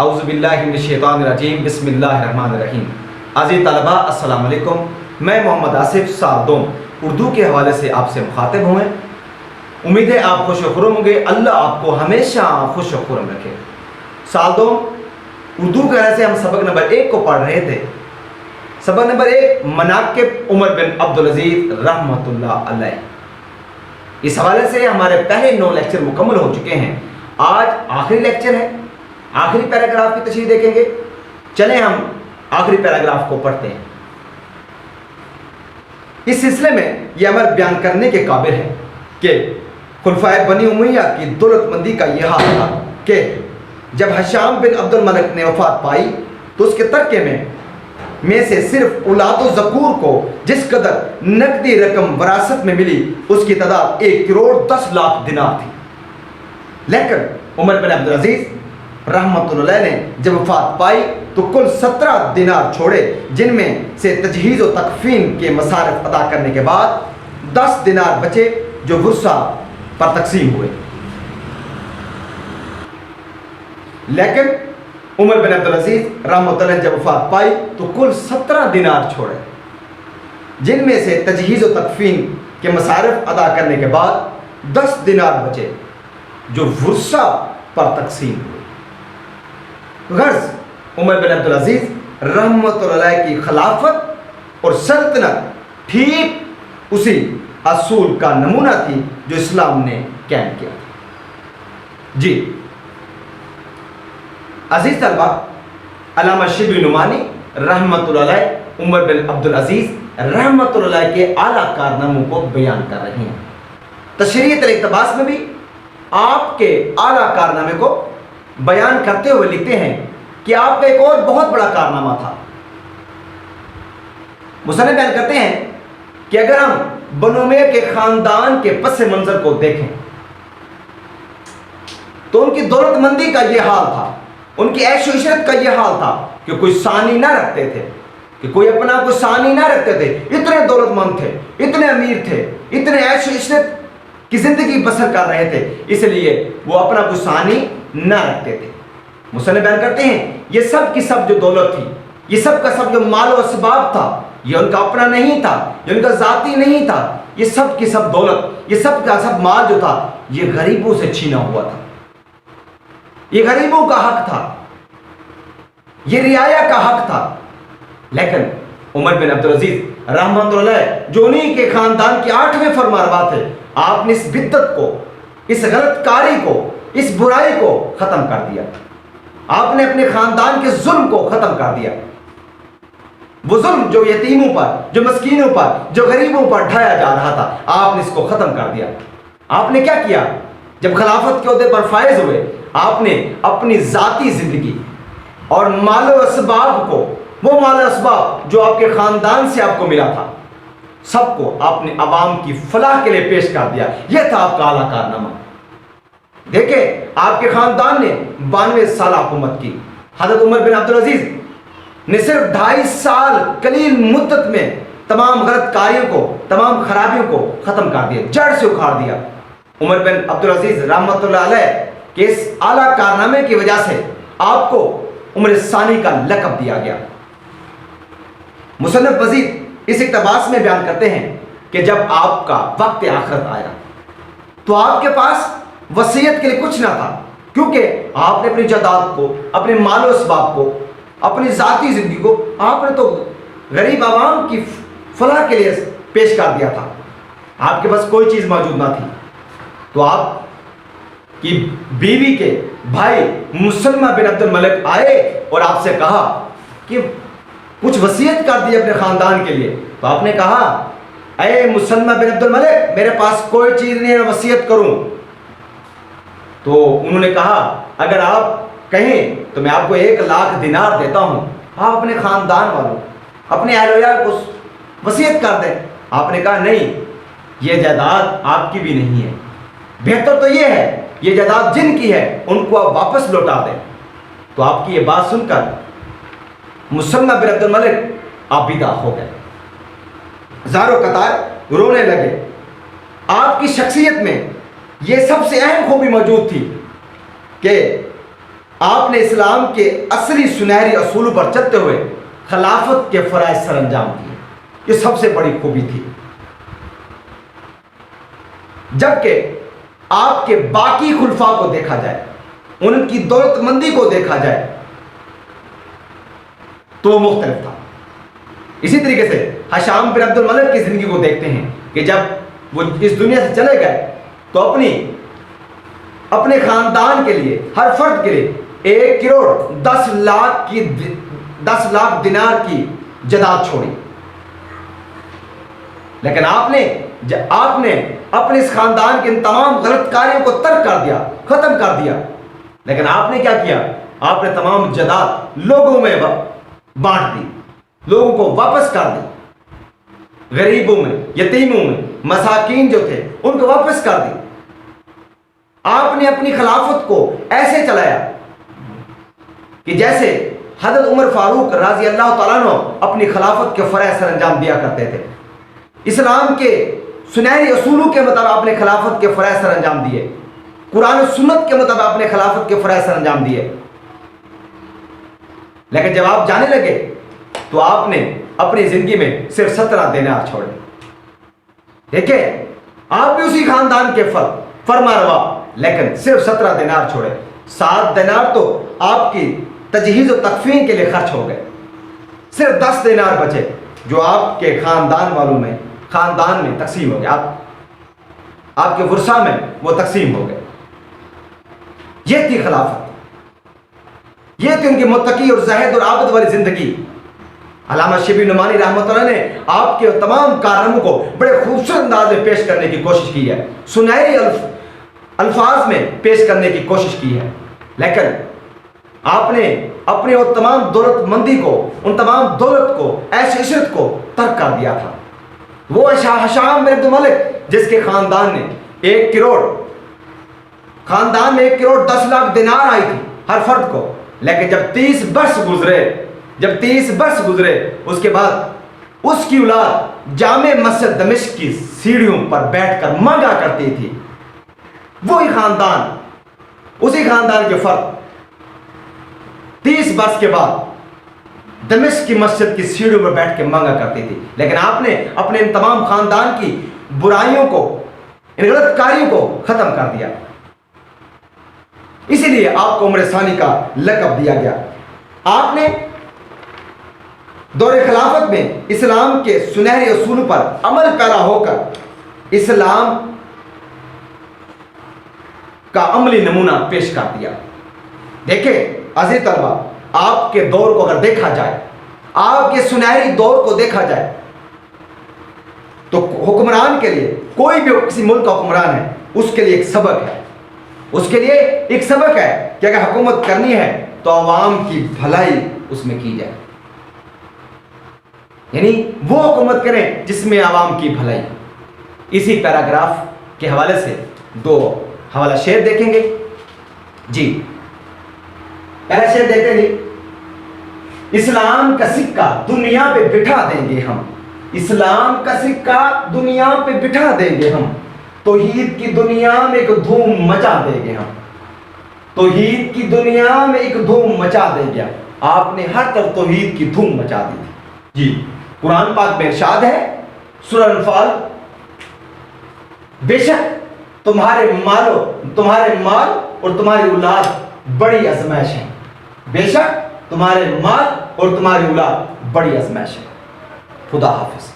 اعوذ باللہ من الشیطان الرجیم بسم اللہ الرحمن الرحیم۔ عزیز طلباء السلام علیکم، میں محمد آصف سال دوم اردو کے حوالے سے آپ سے مخاطب ہوئے۔ امید ہے آپ خوش و خرم ہوں گے، اللہ آپ کو ہمیشہ خوش و خرم رکھے۔ سال دوم اردو کے حوالے سے ہم سبق نمبر 1 کو پڑھ رہے تھے۔ سبق نمبر 1 مناقب عمر بن عبدالعزیز رحمۃ اللہ علیہ۔ اس حوالے سے ہمارے پہلے 9 لیکچر مکمل ہو چکے ہیں۔ آج آخری لیکچر ہے، آخری پیراگراف کی تشریح دیکھیں گے۔ چلیں ہم آخری پیراگراف کو پڑھتے ہیں۔ اس سلسلے میں یہ امر بیان کرنے کے قابل ہے کہ خلفائے بنی امیہ کی دولت مندی کا یہ حال تھا کہ جب ہشام بن عبد الملک نے وفات پائی تو اس کے ترکے میں سے صرف اولاد و ذکور کو جس قدر نقدی رقم وراثت میں ملی اس کی تعداد 1 کروڑ 10 لاکھ دینار تھی۔ لیکن عمر بن عبدالعزیز رحمۃ اللہ علیہ نے جب وفات پائی تو کل 17 دینار چھوڑے، جن میں سے تجہیز و تکفین کے مصارف ادا کرنے کے بعد 10 دینار بچے جو ورثہ پر تقسیم ہوئے۔ لیکن عمر بن عبدالعزیز رحمۃ اللہ نے جب وفات پائی تو کل 17 دینار چھوڑے، جن میں سے تجہیز و تکفین کے مصارف ادا کرنے کے بعد 10 دینار بچے جو ورثہ پر تقسیم ہوئے۔ غرض عمر بن عبدالعزیز رحمۃ اللہ علیہ کی خلافت اور سلطنت ٹھیک اسی اصول کا نمونہ تھی جو اسلام نے قائم کیا تھا۔ جی عزیز طلبہ، علامہ شبلی نعمانی رحمۃ اللہ علیہ عمر بن عبدالعزیز رحمۃ اللہ علیہ کے اعلیٰ کارناموں کو بیان کر رہے ہیں۔ تشریح الاقتباس میں بھی آپ کے اعلیٰ کارنامے کو بیان کرتے ہوئے لکھتے ہیں کہ آپ کا ایک اور بہت بڑا کارنامہ تھا۔ مصنف بیان کرتے ہیں کہ اگر ہم بنو امیہ کے خاندان کے پس منظر کو دیکھیں تو ان کی دولت مندی کا یہ حال تھا، ان کی عیش و عشرت کا یہ حال تھا کہ کوئی ثانی نہ رکھتے تھے، کہ کوئی اپنا کوئی ثانی نہ رکھتے تھے۔ اتنے دولت مند تھے، اتنے امیر تھے، اتنے عیش و عشرت کی زندگی بسر کر رہے تھے، اس لیے وہ اپنا کوئی ثانی نہ رکھتے تھے۔ مصنف بیان کرتے ہیں یہ سب کی سب جو دولت تھی، یہ سب کا سب جو مال و اسباب تھا، یہ ان کا اپنا نہیں تھا، یہ ان کا ذاتی نہیں تھا، یہ سب کی سب دولت، یہ سب کا سب مال جو تھا یہ غریبوں سے چھینا ہوا تھا، یہ غریبوں کا حق تھا، یہ رعایا کا حق تھا۔ لیکن عمر بن عبدالعزیز رحمۃ اللہ جو انہی کے خاندان کے 8ویں فرمانروا تھے، آپ نے اس بدعت کو، اس غلط کاری کو، اس برائی کو ختم کر دیا۔ آپ نے اپنے خاندان کے ظلم کو ختم کر دیا۔ وہ ظلم جو یتیموں پر، جو مسکینوں پر، جو غریبوں پر ڈھایا جا رہا تھا، آپ نے اس کو ختم کر دیا۔ آپ نے کیا کیا؟ جب خلافت کے عہدے پر فائز ہوئے، آپ نے اپنی ذاتی زندگی اور مال و اسباب کو، وہ مال و اسباب جو آپ کے خاندان سے آپ کو ملا تھا، سب کو آپ نے عوام کی فلاح کے لیے پیش کر دیا۔ یہ تھا آپ کا اعلیٰ کارنامہ۔ دیکھیں آپ کے خاندان نے 92 سالہ حکومت کی۔ حضرت عمر بن عبدالعزیز نے صرف 2.5 سال قلیل مدت میں تمام غلط کاریوں کو، تمام خرابیوں کو ختم کر دیا، جڑ سے اکھاڑ دیا۔ عمر بن عبدالعزیز رحمۃ اللہ علیہ کے اس اعلیٰ کارنامے کی وجہ سے آپ کو عمر ثانی کا لقب دیا گیا۔ مصنف مزید اس اقتباس میں بیان کرتے ہیں کہ جب آپ کا وقت آخرت آیا تو آپ کے پاس وصیت کے لیے کچھ نہ تھا، کیونکہ آپ نے اپنی جائیداد کو، اپنے مال و اسباب کو، اپنی ذاتی زندگی کو آپ نے تو غریب عوام کی فلاح کے لیے پیش کر دیا تھا۔ آپ کے پاس کوئی چیز موجود نہ تھی۔ تو آپ کی بیوی کے بھائی مسلمہ بن عبد الملک آئے اور آپ سے کہا کہ کچھ وصیت کر دی اپنے خاندان کے لیے۔ تو آپ نے کہا اے مسلمہ بن عبد الملک، میرے پاس کوئی چیز نہیں ہے وصیت کروں۔ تو انہوں نے کہا اگر آپ کہیں تو میں آپ کو 1 لاکھ دینار دیتا ہوں، آپ اپنے خاندان والوں، اپنے اہل و عیال کو وصیت کر دیں۔ آپ نے کہا نہیں، یہ جائیداد آپ کی بھی نہیں ہے، بہتر تو یہ ہے یہ جائیداد جن کی ہے ان کو آپ واپس لوٹا دیں۔ تو آپ کی یہ بات سن کر مسلمہ بن عبد الملک عابدہ ہو گئے، زارو قطار رونے لگے۔ آپ کی شخصیت میں یہ سب سے اہم خوبی موجود تھی کہ آپ نے اسلام کے اصلی سنہری اصولوں پر چلتے ہوئے خلافت کے فرائض سر انجام دیے. یہ سب سے بڑی خوبی تھی. جبکہ آپ کے باقی خلفاء کو دیکھا جائے، ان کی دولت مندی کو دیکھا جائے تو وہ مختلف تھا. اسی طریقے سے ہشام بن عبد الملک کی زندگی کو دیکھتے ہیں کہ جب وہ اس دنیا سے چلے گئے تو اپنے خاندان کے لیے، ہر فرد کے لیے 1 کروڑ 10 لاکھ دینار کی جائیداد چھوڑی. لیکن آپ نے اپنے اس خاندان کے ان تمام غلط کاریوں کو ترک کر دیا، ختم کر دیا. لیکن آپ نے کیا کیا؟ آپ نے تمام جائیداد لوگوں میں بانٹ دی، لوگوں کو واپس کر دی. غریبوں میں، یتیموں میں، مساکین جو تھے ان کو واپس کر دی. آپ نے اپنی خلافت کو ایسے چلایا کہ جیسے حضرت عمر فاروق رضی اللہ تعالیٰ عنہ اپنی خلافت کے فرائض سر انجام دیا کرتے تھے. اسلام کے سنہری اصولوں کے مطابق آپ نے خلافت کے فرائض سر انجام دیے. قرآن و سنت کے مطابق آپ نے خلافت کے فرائض سر انجام دیے. لیکن جب آپ جانے لگے تو آپ نے اپنی زندگی میں صرف 17 دینار چھوڑے. دیکھیں، آپ بھی اسی خاندان کے فرما روا، لیکن صرف 17 دینار چھوڑے. 7 دینار تو آپ کی تجہیز و تکفین کے لیے خرچ ہو گئے. صرف 10 دینار بچے جو آپ کے خاندان میں تقسیم ہو گئے. آپ کے ورثہ میں وہ تقسیم ہو گئے. یہ تھی خلافت، یہ تھی ان کی متقی اور زاہد اور عابد والی زندگی. علامہ شبلی نعمانی رحمۃ اللہ نے آپ کے تمام کارناموں کو بڑے خوبصورت انداز میں پیش کرنے کی کوشش کی ہے، سنہری الفاظ میں پیش کرنے کی کوشش کی ہے. لیکن آپ نے اپنے وہ تمام دولت مندی کو، ان تمام دولت کو، عیش عشرت کو ترک کر دیا تھا. وہ ہشام بن عبد الملک جس کے خاندان میں 1 کروڑ 10 لاکھ دینار آئی تھی ہر فرد کو. لیکن جب 30 برس گزرے اس کے بعد اس کی اولاد جامع مسجد دمشق کی سیڑھیوں پر بیٹھ کر مانگا کرتی تھی. اسی خاندان کے فرد 30 برس کے بعد دمشق کی مسجد کی سیڑھیوں پر بیٹھ کے مانگا کرتی تھی. لیکن آپ نے اپنے ان تمام خاندان کی برائیوں کو، ان غلط کاریوں کو ختم کر دیا. اسی لیے آپ کو عمر ثانی کا لقب دیا گیا. آپ نے دور خلافت میں اسلام کے سنہری اصولوں پر عمل پیرا ہو کر اسلام کا عملی نمونہ پیش کر دیا. دیکھیں عزیز طلبہ، آپ کے دور کو اگر دیکھا جائے، آپ کے سنہری دور کو دیکھا جائے تو حکمران کے لیے، کوئی بھی کسی ملک کا حکمران ہے، اس کے لیے ایک سبق ہے. اس کے لیے ایک سبق ہے کہ اگر حکومت کرنی ہے تو عوام کی بھلائی اس میں کی جائے. یعنی وہ حکومت کریں جس میں عوام کی بھلائی. اسی پیراگراف کے حوالے سے 2 حوالہ شعر دیکھیں گے. جی، پہلا شعر دیکھتے ہیں. اسلام کا سکہ دنیا پہ بٹھا دیں گے ہم، اسلام کا سکہ دنیا پہ بٹھا دیں گے ہم، توحید کی دنیا میں ایک دھوم مچا دیں گے ہم، توحید کی دنیا میں ایک دھوم مچا دیں گے. آپ نے ہر طرف توحید کی دھوم مچا دی تھی. جی، قرآن پاک میں ارشاد ہے سورہ انفال، بے شک تمہارے مال اور تمہاری اولاد بڑی آزمائش ہے. بے شک تمہارے مال اور تمہاری اولاد بڑی آزمائش ہے. خدا حافظ.